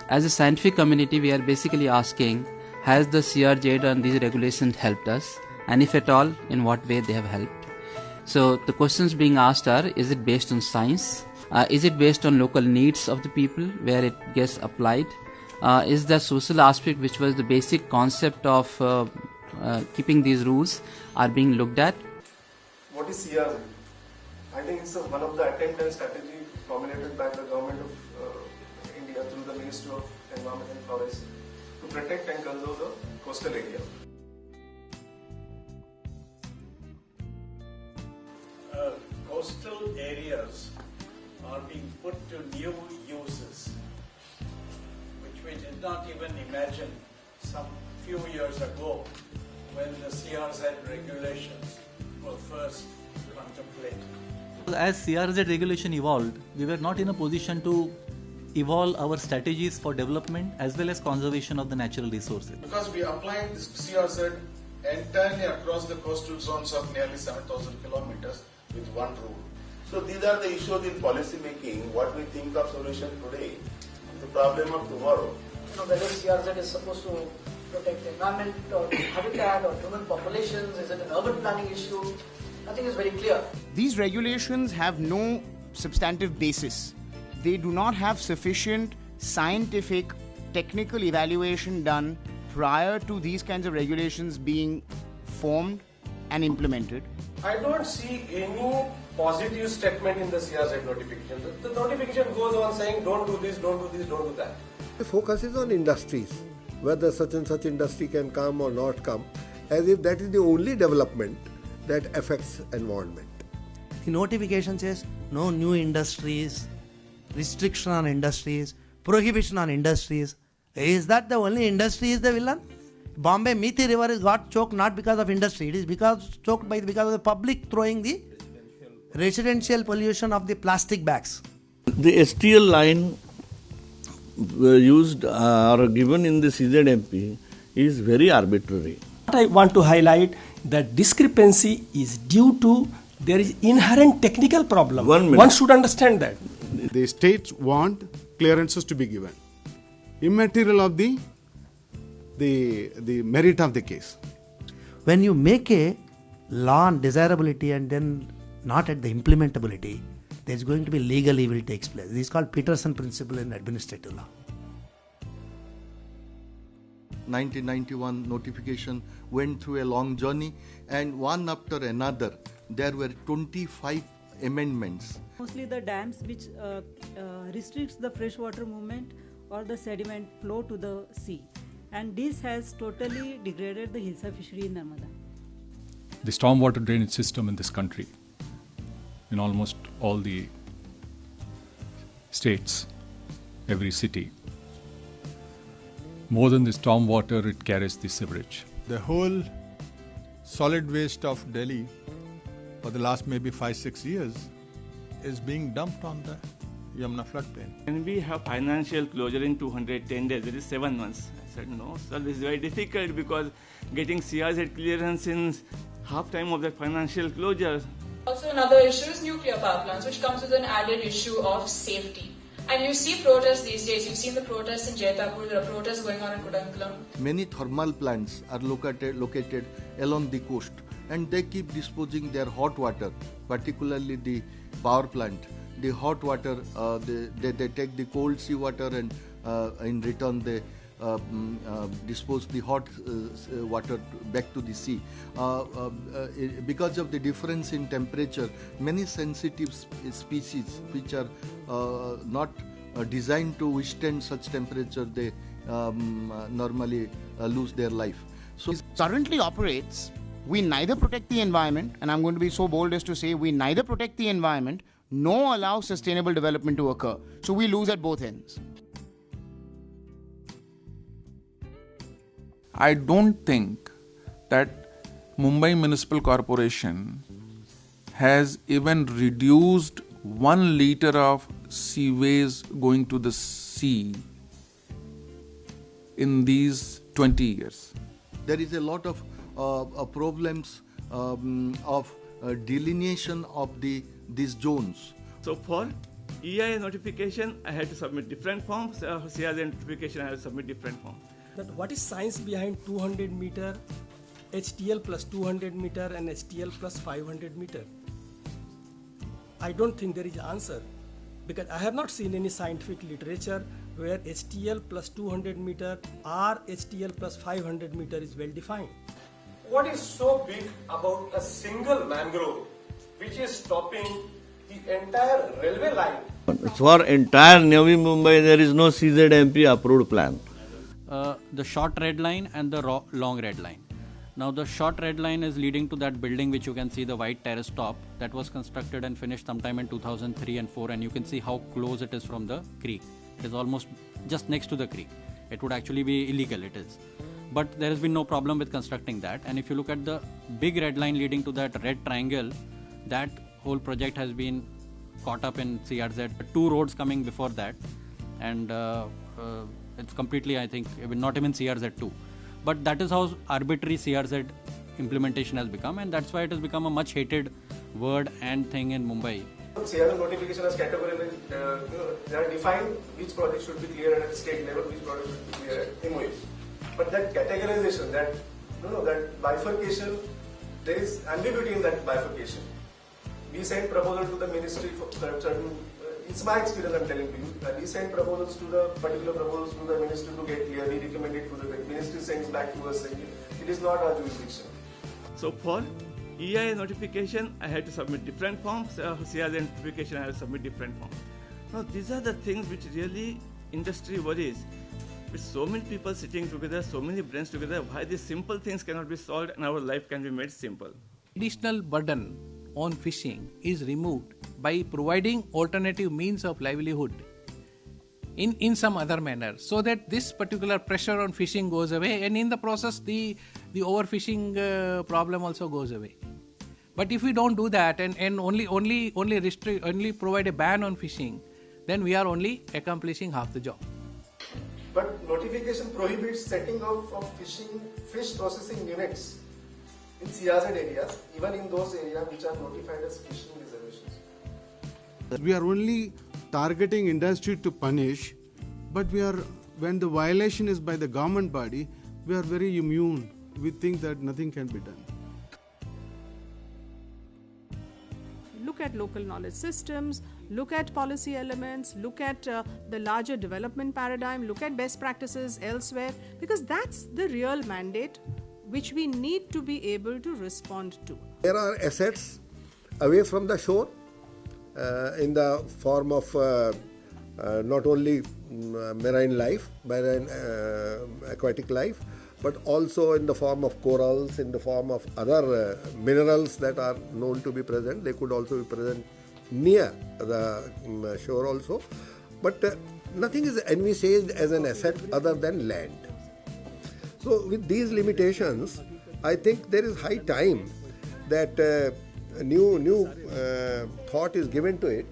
As a scientific community, we are basically asking, has the CRZ and these regulations helped us? And if at all, in what way they have helped? So the questions being asked are, is it based on science? Is it based on local needs of the people where it gets applied? Is the social aspect, which was the basic concept of keeping these rules, are being looked at? What is CRZ? I think it's one of the attempt and strategy formulated by the government of India through the Ministry of Environment and Forest to protect and conserve the coastal area. Coastal areas are being put to new uses, which we did not even imagine some few years ago when the CRZ regulations were first contemplated. As CRZ regulation evolved, we were not in a position to evolve our strategies for development as well as conservation of the natural resources. Because we applied this CRZ entirely across the coastal zones of nearly 7,000 kilometers with one rule. So these are the issues in policy making. What we think of solution today is the problem of tomorrow. Whether CRZ is supposed to protect environment or habitat or human populations, is it an urban planning issue? Nothing is very clear. These regulations have no substantive basis. They do not have sufficient scientific, technical evaluation done prior to these kinds of regulations being formed and implemented. I don't see any positive statement in the CRZ notification. The notification goes on saying don't do this, don't do this, don't do that. The focus is on industries, whether such and such industry can come or not come, as if that is the only development that affects environment. The notification says no new industries, restriction on industries, prohibition on industries. Is that the only industry is the villain? Bombay Mithi River got choked not because of industry, it is because of the public throwing the residential pollution of the plastic bags. The STL line used or given in the CZMP is very arbitrary. What I want to highlight, that discrepancy is due to there is inherent technical problem. One should understand that. The states want clearances to be given, immaterial of the merit of the case. When you make a law on desirability and then not at the implementability, there is going to be legal evil takes place. This is called Peterson principle in administrative law. 1991 notification went through a long journey, and one after another there were 25 amendments. Mostly the dams which restricts the freshwater movement or the sediment flow to the sea, and this has totally degraded the Hilsa fishery in Narmada. The stormwater drainage system in this country, in almost all the states, every city, more than the stormwater, it carries the sewerage. The whole solid waste of Delhi for the last maybe 5-6 years is being dumped on the Yamuna floodplain. When we have financial closure in 210 days, it is 7 months. I said no, sir, this is very difficult because getting CRZ clearance in half time of the financial closure. Also another issue is nuclear power plants, which comes with an added issue of safety. And you see protests these days. You've seen the protests in Jaitapur. There are protests going on in Kudankulam. Many thermal plants are located along the coast, and they keep disposing their hot water, particularly the power plant. The hot water, they take the cold sea water, and in return they dispose the hot water back to the sea. Because of the difference in temperature, many sensitive species which are not designed to withstand such temperature, they normally lose their life. So it currently operates, we neither protect the environment, and I'm going to be so bold as to say we neither protect the environment nor allow sustainable development to occur. So we lose at both ends. I don't think that Mumbai Municipal Corporation has even reduced 1 liter of sewage going to the sea in these 20 years. There is a lot of problems of delineation of these zones. So for EIA notification, I had to submit different forms. CRZ notification, I had to submit different forms. That what is science behind 200 meter, HTL plus 200 meter and HTL plus 500 meter? I don't think there is an answer, because I have not seen any scientific literature where HTL plus 200 meter or HTL plus 500 meter is well defined. What is so big about a single mangrove which is stopping the entire railway line? For entire Navi Mumbai, there is no CZMP approved plan. The short red line and the long red line. Now the short red line is leading to that building which you can see, the white terrace top, that was constructed and finished sometime in 2003 and 4, and you can see how close it is from the creek. It is almost just next to the creek. It would actually be illegal, it is. But there has been no problem with constructing that. And if you look at the big red line leading to that red triangle, that whole project has been caught up in CRZ. 2 roads coming before that, and it's completely, I think, not even CRZ2. But that is how arbitrary CRZ implementation has become, and that's why it has become a much hated word and thing in Mumbai. CRZ notification as categorically, they are defined which project should be cleared at state level, which project should be cleared at MOE. But that categorization, that bifurcation, there is ambiguity in that bifurcation. We send proposal to the ministry for certain. It's my experience, I'm telling you. We send proposals to the particular proposals to the ministry to get clear. We recommend it to the ministry, sends back to us. It is not our jurisdiction. So for EIA notification, I had to submit different forms. CRZ notification, I had to submit different forms. Now these are the things which really industry worries. With so many people sitting together, so many brains together, why these simple things cannot be solved and our life can be made simple. Additional burden on fishing is removed by providing alternative means of livelihood in some other manner, so that this particular pressure on fishing goes away, and in the process the overfishing problem also goes away. But if we don't do that and only provide a ban on fishing, then we are only accomplishing half the job. But notification prohibits setting up of fish processing units in CRZ areas, even in those areas which are notified as fishing reservations. We are only targeting industry to punish, but when the violation is by the government body, we are very immune. We think that nothing can be done. Look at local knowledge systems, look at policy elements, look at the larger development paradigm, look at best practices elsewhere, because that's the real mandate which we need to be able to respond to. There are assets away from the shore in the form of not only marine life, marine aquatic life, but also in the form of corals, in the form of other minerals that are known to be present. They could also be present near the shore also. But nothing is envisaged as an asset other than land. So with these limitations, I think there is high time that new thought is given to it,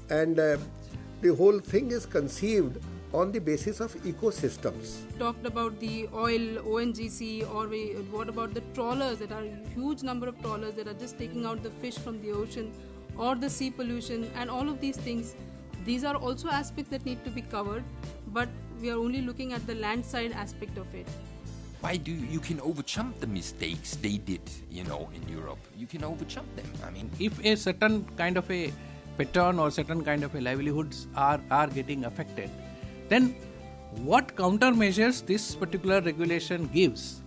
and the whole thing is conceived on the basis of ecosystems. Talked about the oil, ONGC, or what about the trawlers? That are a huge number of trawlers that are just taking out the fish from the ocean, or the sea pollution, and all of these things. These are also aspects that need to be covered, but we are only looking at the land side aspect of it. Why do you can overjump the mistakes they did, in Europe? You can overjump them. I mean, if a certain kind of a pattern or certain kind of a livelihoods are getting affected, then what countermeasures this particular regulation gives?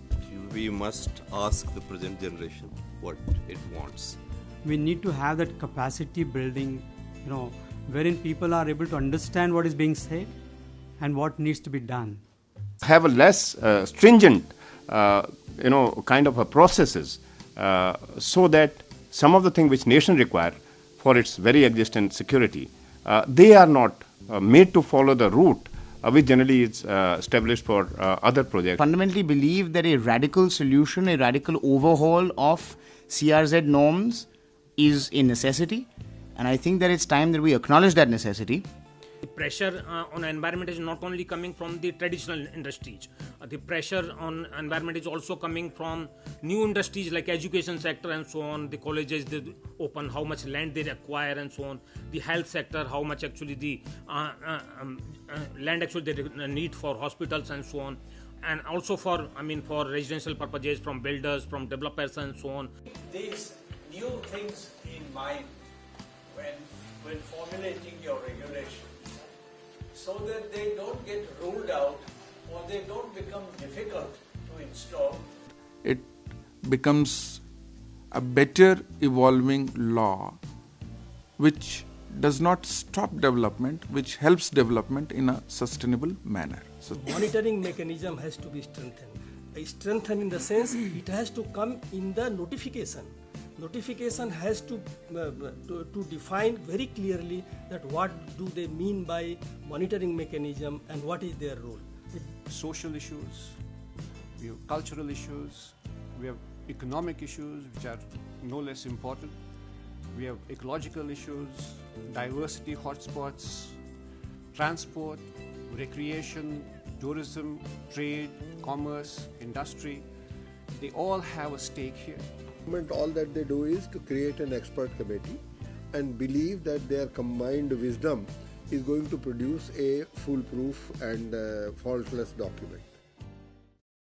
We must ask the present generation what it wants. We need to have that capacity building, wherein people are able to understand what is being said and what needs to be done. Have a less stringent, kind of a processes, so that some of the things which nation require for its very existence security, they are not made to follow the route which generally is established for other projects. Fundamentally believe that a radical solution, a radical overhaul of CRZ norms is a necessity, and I think that it's time that we acknowledge that necessity. the pressure on environment is not only coming from the traditional industries. The pressure on environment is also coming from new industries like education sector and so on. The colleges they open, how much land they acquire and so on. The health sector, how much actually the land actually they need for hospitals and so on. And also for residential purposes from builders, from developers and so on. These new things in mind when formulating your regulations, so that they don't get ruled out or they don't become difficult to install. It becomes a better evolving law which does not stop development, which helps development in a sustainable manner. So monitoring mechanism has to be strengthened. Strengthened in the sense it has to come in the notification. Notification has to define very clearly that what do they mean by monitoring mechanism and what is their role. Social issues, we have cultural issues, we have economic issues which are no less important, we have ecological issues, diversity hotspots, transport, recreation, tourism, trade, commerce, industry. They all have a stake here. All that they do is to create an expert committee and believe that their combined wisdom is going to produce a foolproof and faultless document.